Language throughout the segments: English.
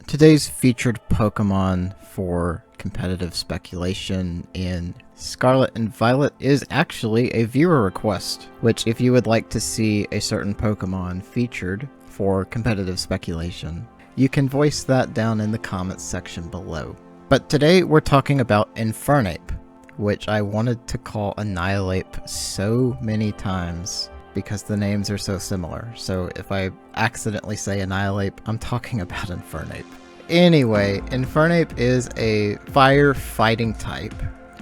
Today's featured Pokemon for competitive speculation in Scarlet and Violet is actually a viewer request, which if you would like to see a certain Pokemon featured for competitive speculation, you can voice that down in the comments section below. But today we're talking about Infernape, which I wanted to call Annihilape so many times because the names are so similar. So if I accidentally say Annihilape, I'm talking about Infernape. Anyway, Infernape is a fire fighting type,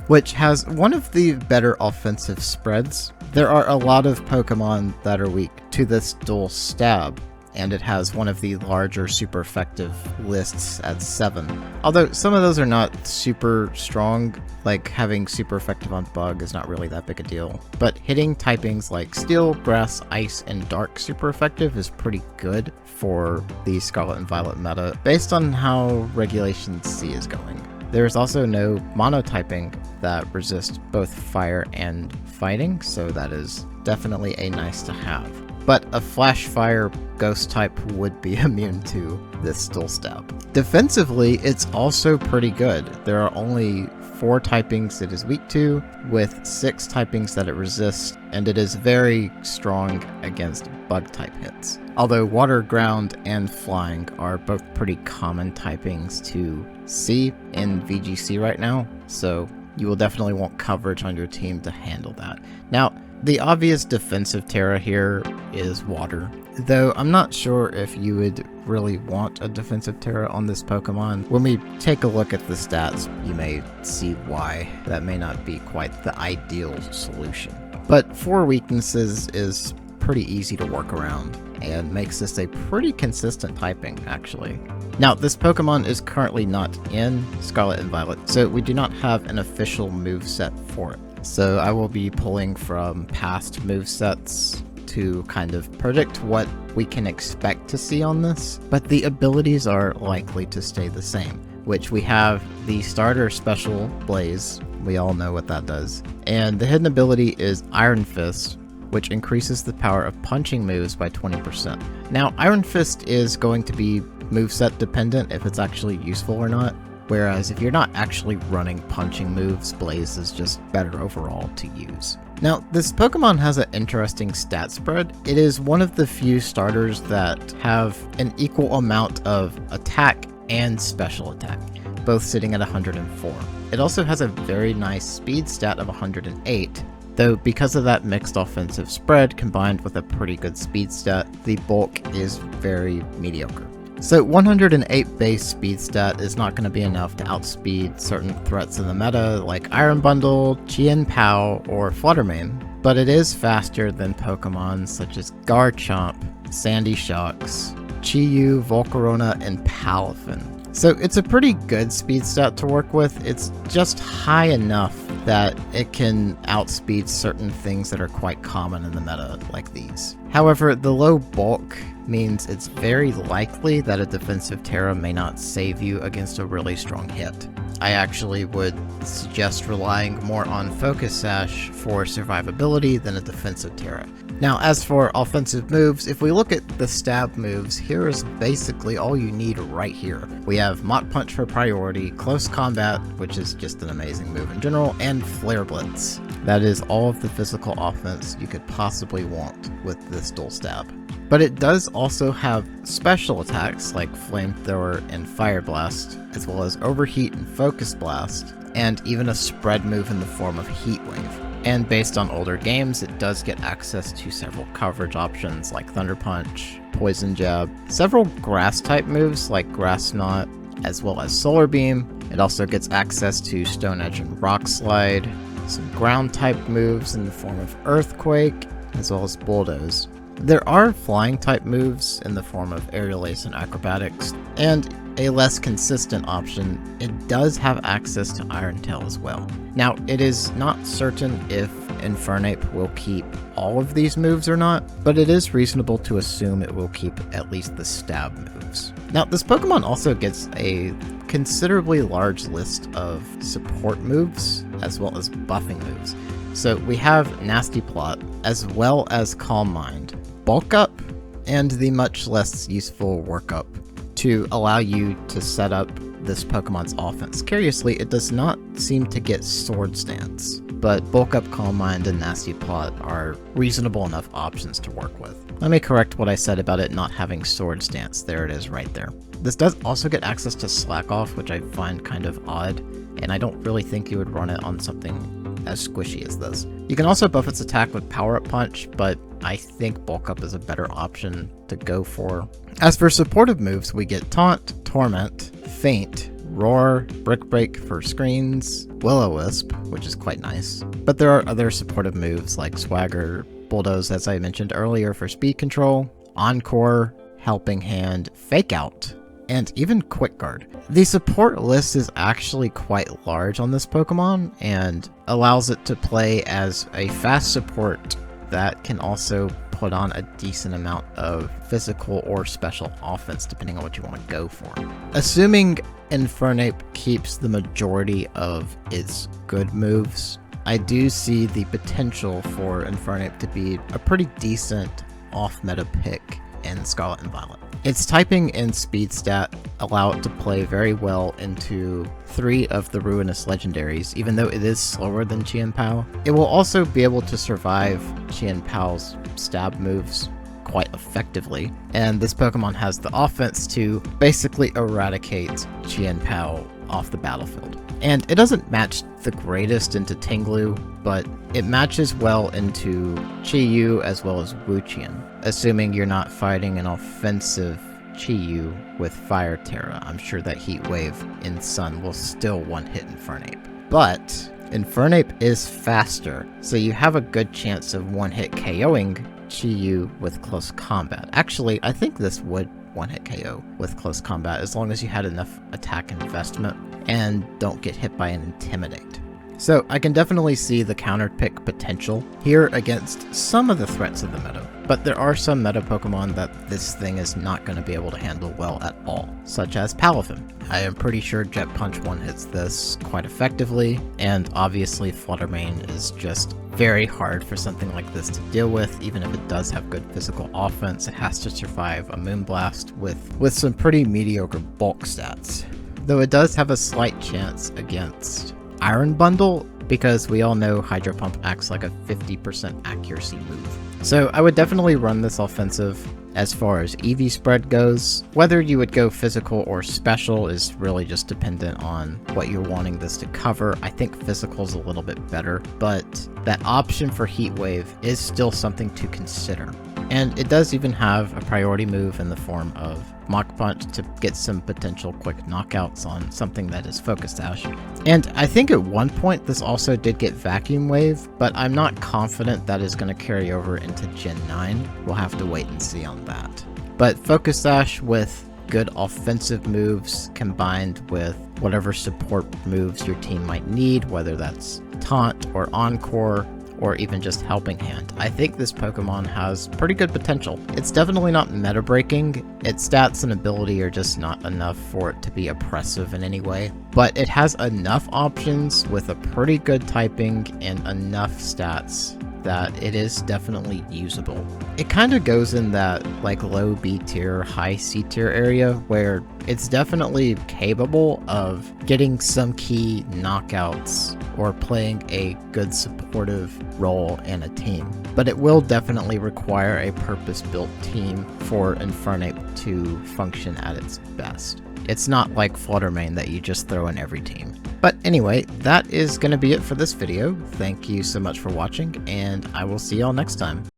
which has one of the better offensive spreads. There are a lot of Pokemon that are weak to this dual stab, and it has one of the larger super effective lists at 7. Although some of those are not super strong, like having super effective on Bug is not really that big a deal. But hitting typings like Steel, Grass, Ice, and Dark super effective is pretty good for the Scarlet and Violet meta, based on how Regulation C is going. There's also no monotyping that resists both fire and fighting, so that is definitely a nice to have. But a Flash Fire Ghost type would be immune to this dual stab. Defensively, it's also pretty good. There are only 4 typings it is weak to, with 6 typings that it resists, and it is very strong against bug type hits. Although Water, Ground, and Flying are both pretty common typings to see in VGC right now, so you will definitely want coverage on your team to handle that. Now, the obvious defensive Terra here is Water, though I'm not sure if you would really want a defensive Terra on this Pokemon. When we take a look at the stats, you may see why that may not be quite the ideal solution. But 4 weaknesses is pretty easy to work around, and makes this a pretty consistent typing, actually. Now, this Pokemon is currently not in Scarlet and Violet, so we do not have an official moveset for it. So I will be pulling from past movesets to kind of predict what we can expect to see on this, but the abilities are likely to stay the same, which we have the starter special Blaze, we all know what that does, and the hidden ability is Iron Fist, which increases the power of punching moves by 20%. Now, Iron Fist is going to be moveset dependent if it's actually useful or not, whereas if you're not actually running punching moves, Blaze is just better overall to use. Now, this Pokemon has an interesting stat spread. It is one of the few starters that have an equal amount of attack and special attack, both sitting at 104. It also has a very nice speed stat of 108, though because of that mixed offensive spread combined with a pretty good speed stat, the bulk is very mediocre. So 108 base speed stat is not going to be enough to outspeed certain threats in the meta like Iron Bundle, Chien-Pao, or Fluttermane, but it is faster than Pokemon such as Garchomp, Sandy Shocks, Chi-Yu, Volcarona, and Palafin. So it's a pretty good speed stat to work with. It's just high enough that it can outspeed certain things that are quite common in the meta, like these. However, the low bulk means it's very likely that a defensive Terra may not save you against a really strong hit. I actually would suggest relying more on Focus Sash for survivability than a defensive Terra. Now, as for offensive moves, if we look at the stab moves, here is basically all you need right here. We have Mach Punch for priority, Close Combat, which is just an amazing move in general, and Flare Blitz. That is all of the physical offense you could possibly want with this dual stab. But it does also have special attacks like Flamethrower and Fire Blast, as well as Overheat and Focus Blast, and even a spread move in the form of Heat Wave. And based on older games, it does get access to several coverage options like Thunder Punch, Poison Jab, several grass-type moves like Grass Knot, as well as Solar Beam. It also gets access to Stone Edge and Rock Slide, some ground-type moves in the form of Earthquake, as well as Bulldoze. There are flying-type moves in the form of Aerial Ace and Acrobatics, and a less consistent option, it does have access to Iron Tail as well. Now, it is not certain if Infernape will keep all of these moves or not, but it is reasonable to assume it will keep at least the stab moves. Now, this Pokemon also gets a considerably large list of support moves, as well as buffing moves. So we have Nasty Plot, as well as Calm Mind, Bulk Up, and the much less useful Work Up to allow you to set up this Pokemon's offense. Curiously, it does not seem to get Sword Stance, but Bulk Up, Calm Mind, and Nasty Plot are reasonable enough options to work with. Let me correct what I said about it not having Sword Stance. There it is right there. This does also get access to Slack Off, which I find kind of odd, and I don't really think you would run it on something as squishy as this. You can also buff its attack with Power Up Punch, but I think Bulk Up is a better option to go for. As for supportive moves, we get Taunt, Torment, Feint, Roar, Brick Break for screens, Will-O-Wisp, which is quite nice. But there are other supportive moves like Swagger, Bulldoze, as I mentioned earlier, for speed control, Encore, Helping Hand, Fake Out, and even Quick Guard. The support list is actually quite large on this Pokemon and allows it to play as a fast support that can also put on a decent amount of physical or special offense depending on what you want to go for. Assuming Infernape keeps the majority of its good moves, I do see the potential for Infernape to be a pretty decent off-meta pick in Scarlet and Violet. Its typing and speed stat allow it to play very well into 3 of the Ruinous Legendaries, even though it is slower than Chien-Pao. It will also be able to survive Chien-Pao's stab moves quite effectively, and this Pokemon has the offense to basically eradicate Chien-Pao off the battlefield. And it doesn't match the greatest into Tinglu, but it matches well into Chi-Yu as well as Wu-Chien, assuming you're not fighting an offensive Chi-Yu with Fire Terra. I'm sure that Heat Wave in Sun will still one-hit Infernape. But Infernape is faster, so you have a good chance of one-hit KOing Chi-Yu with close combat. Actually, I think this would one-hit KO with close combat as long as you had enough attack investment and don't get hit by an Intimidate. So I can definitely see the counter pick potential here against some of the threats of the meta, but there are some meta Pokemon that this thing is not going to be able to handle well at all, such as Palafin. I am pretty sure Jet Punch one-hits this quite effectively, and obviously Flutter Mane is just very hard for something like this to deal with. Even if it does have good physical offense, it has to survive a Moonblast with some pretty mediocre bulk stats. Though it does have a slight chance against Iron Bundle, because we all know Hydro Pump acts like a 50% accuracy move. So I would definitely run this offensive. As far as EV spread goes, whether you would go physical or special is really just dependent on what you're wanting this to cover. I think physical is a little bit better, but that option for Heat Wave is still something to consider. And it does even have a priority move in the form of Mach Punch to get some potential quick knockouts on something that is Focus Sash. And I think at one point this also did get Vacuum Wave, but I'm not confident that is going to carry over into Gen 9. We'll have to wait and see on that. But Focus Sash with good offensive moves combined with whatever support moves your team might need, whether that's Taunt or Encore, or even just Helping Hand. I think this Pokemon has pretty good potential. It's definitely not meta breaking. Its stats and ability are just not enough for it to be oppressive in any way, but it has enough options with a pretty good typing and enough stats that it is definitely usable. It kind of goes in that like low B tier, high C tier area where it's definitely capable of getting some key knockouts or playing a good supportive role in a team. But it will definitely require a purpose-built team for Infernape to function at its best. It's not like Flutter Mane that you just throw in every team. But anyway, that is going to be it for this video. Thank you so much for watching, and I will see y'all next time.